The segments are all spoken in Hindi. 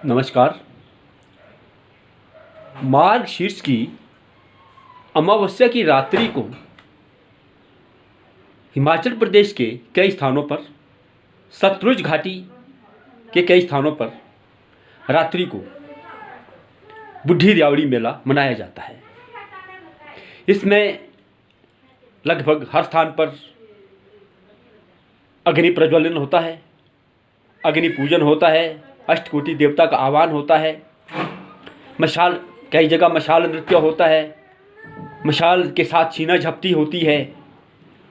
नमस्कार। मार्ग शीर्ष की अमावस्या की रात्रि को हिमाचल प्रदेश के कई स्थानों पर, सतलुज घाटी के कई स्थानों पर रात्रि को बुढ़ी दियावड़ी मेला मनाया जाता है। इसमें लगभग हर स्थान पर अग्नि प्रज्वलन होता है, अग्नि पूजन होता है, अष्टकोटि देवता का आह्वान होता है, मशाल, कई जगह मशाल नृत्य होता है, मशाल के साथ छीना झपटी होती है,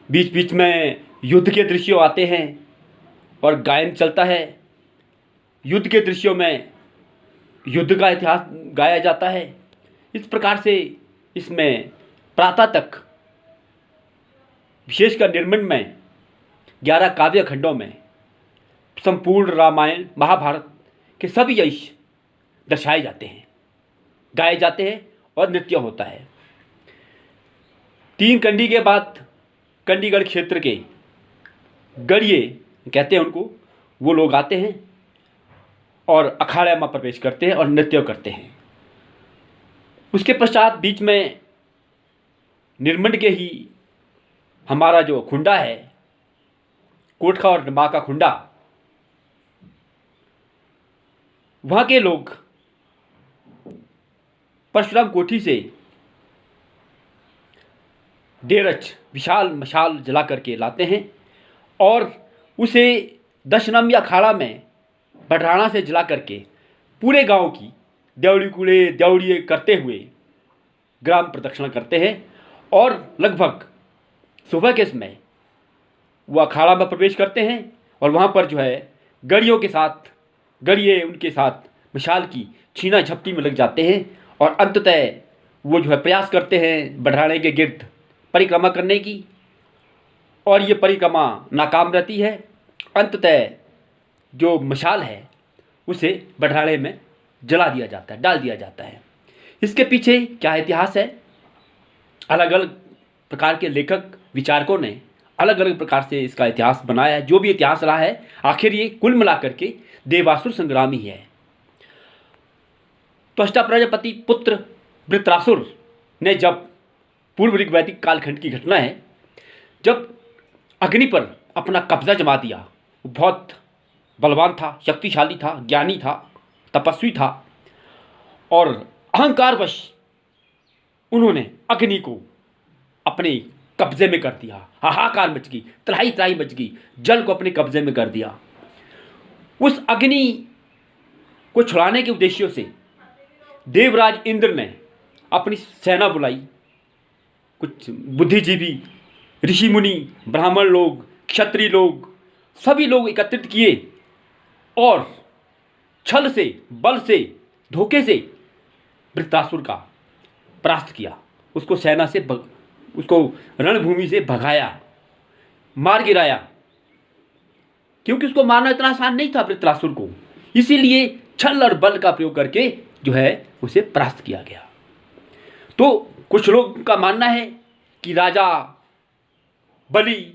बीच बीच में युद्ध के दृश्य आते हैं और गायन चलता है। युद्ध के दृश्यों में युद्ध का इतिहास गाया जाता है। इस प्रकार से इसमें प्रातः तक, विशेषकर निर्मंड में 11 काव्य खंडों में संपूर्ण रामायण महाभारत के सभी यश दर्शाए जाते हैं, गाए जाते हैं और नृत्य होता है। 3 कंडी के बाद कंडीगढ़ क्षेत्र के गढ़िए कहते हैं उनको, वो लोग आते हैं और अखाड़े में प्रवेश करते हैं और नृत्य करते हैं। उसके पश्चात बीच में निर्मंड के ही हमारा जो खुंडा है, कोटखा और माँ का खुंडा, वहाँ के लोग परशुराम कोठी से डेरच विशाल मशाल जला करके लाते हैं और उसे दशनामी अखाड़ा में बढ़ाना से जला करके पूरे गांव की देवड़ी कूड़े देवड़िए करते हुए ग्राम प्रदक्षिणा करते हैं और लगभग सुबह के समय वो अखाड़ा में प्रवेश करते हैं और वहाँ पर जो है गड़ियों के साथ, गड़िए उनके साथ मशाल की छीना झपटी में लग जाते हैं और अंततः वो जो है प्रयास करते हैं बढ़ाने के गिर्द परिक्रमा करने की, और ये परिक्रमा नाकाम रहती है। अंततः जो मशाल है उसे बढ़ाने में जला दिया जाता है, डाल दिया जाता है। इसके पीछे क्या इतिहास है? अलग अलग प्रकार के लेखक विचारकों ने अलग अलग प्रकार से इसका इतिहास बनाया है। जो भी इतिहास रहा है, आखिर ये कुल मिलाकर के देवासुर संग्राम ही है। त्वष्टा प्रजापति पुत्र वृत्रासुर ने, जब पूर्व ऋग्वैदिक कालखंड की घटना है, जब अग्नि पर अपना कब्जा जमा दिया, वो बहुत बलवान था, शक्तिशाली था, ज्ञानी था, तपस्वी था, और अहंकारवश उन्होंने अग्नि को अपने कब्जे में कर दिया। हाहाकार मच गई, त्राही त्राही मच गई, जल को अपने कब्जे में कर दिया। उस अग्नि को छुड़ाने के उद्देश्यों से देवराज इंद्र ने अपनी सेना बुलाई। कुछ बुद्धिजीवी, ऋषि मुनि, ब्राह्मण लोग, क्षत्रिय लोग, सभी लोग एकत्रित किए और छल से, बल से, धोखे से वृत्रासुर का परास्त किया। उसको सेना से उसको रणभूमि से भगाया, मार गिराया, क्योंकि उसको मारना इतना आसान नहीं था वृत्रासुर को। इसीलिए छल और बल का प्रयोग करके जो है उसे परास्त किया गया। तो कुछ लोग का मानना है कि राजा बलि,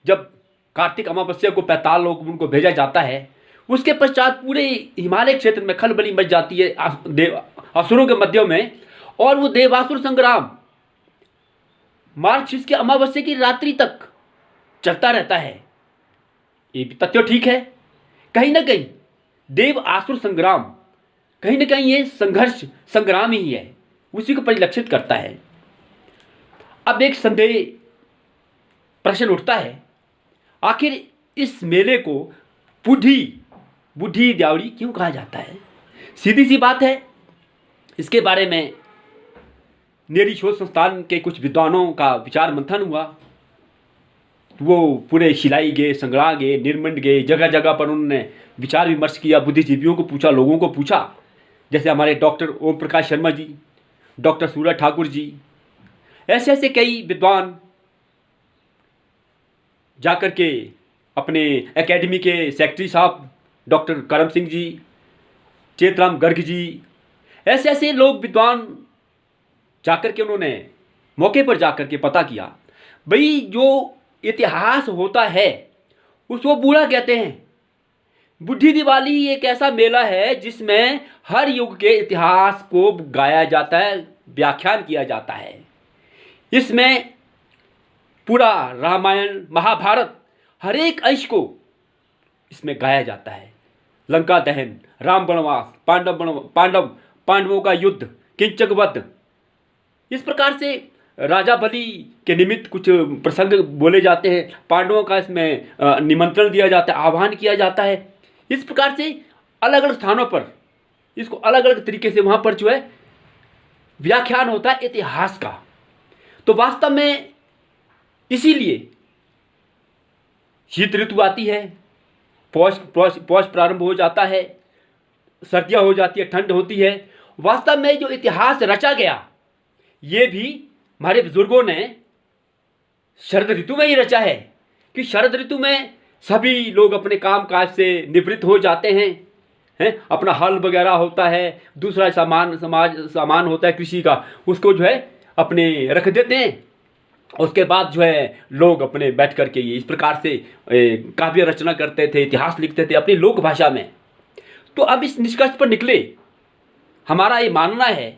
जब कार्तिक अमावस्या को 45 लोग उनको भेजा जाता है, उसके पश्चात पूरे हिमालय क्षेत्र में खलबली मच जाती है असुरों के मध्य में, और वो देवासुर संग्राम मार्गशीर्ष की अमावस्या की रात्रि तक चलता रहता है। ये भी तथ्य ठीक है। कहीं ना कहीं देव आसुर संग्राम, कहीं ना कहीं ये संघर्ष संग्राम ही है, उसी को परिलक्षित करता है। अब एक संदेह प्रश्न उठता है, आखिर इस मेले को बुढ़ी दियावड़ी क्यों कहा जाता है? सीधी सी बात है, इसके बारे में नेरी शोध संस्थान के कुछ विद्वानों का विचार मंथन हुआ। वो पूरे शिलाई गए, संगड़ा गए, निर्मंड गए, जगह जगह पर उन्होंने विचार विमर्श किया, बुद्धिजीवियों को पूछा, लोगों को पूछा, जैसे हमारे डॉक्टर ओम प्रकाश शर्मा जी, डॉक्टर सूरज ठाकुर जी, ऐसे ऐसे कई विद्वान जाकर के अपने एकेडमी के सेक्रेटरी साहब डॉक्टर करम सिंह जी, चेतराम गर्ग जी, ऐसे ऐसे लोग विद्वान जाकर के उन्होंने मौके पर जाकर के पता किया, भाई जो इतिहास होता है उसको बुरा कहते हैं, बूढ़ी दिवाली एक ऐसा मेला है जिसमें हर युग के इतिहास को गाया जाता है, व्याख्यान किया जाता है। इसमें पूरा रामायण महाभारत हर एक अंश को इसमें गाया जाता है। लंका दहन, राम वनवास, पांडवों का युद्ध, किंचक वध, इस प्रकार से राजा बलि के निमित्त कुछ प्रसंग बोले जाते हैं। पांडवों का इसमें निमंत्रण दिया जाता है, आह्वान किया जाता है। इस प्रकार से अलग अलग स्थानों पर इसको अलग अलग तरीके से वहाँ पर जो है व्याख्यान होता है इतिहास का। तो वास्तव में इसीलिए शीत ऋतु आती है, पौष प्रारंभ हो जाता है, सर्दियाँ हो जाती है, ठंड होती है। वास्तव में जो इतिहास रचा गया ये भी हमारे बुजुर्गों ने शरद ऋतु में ही रचा है कि शरद ऋतु में सभी लोग अपने काम काज से निवृत्त हो जाते हैं, अपना हल वगैरह होता है, दूसरा सामान होता है कृषि का, उसको जो है अपने रख देते हैं। उसके बाद जो है लोग अपने बैठ करके ये इस प्रकार से काव्य रचना करते थे, इतिहास लिखते थे अपनी लोक भाषा में। तो अब इस निष्कर्ष पर निकले हमारा ये मानना है,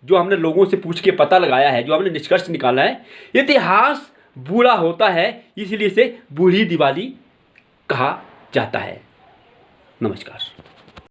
जो हमने लोगों से पूछ के पता लगाया है, जो हमने निष्कर्ष निकाला है, इतिहास बूढ़ा होता है, इसलिए इसे बूढ़ी दिवाली कहा जाता है। नमस्कार।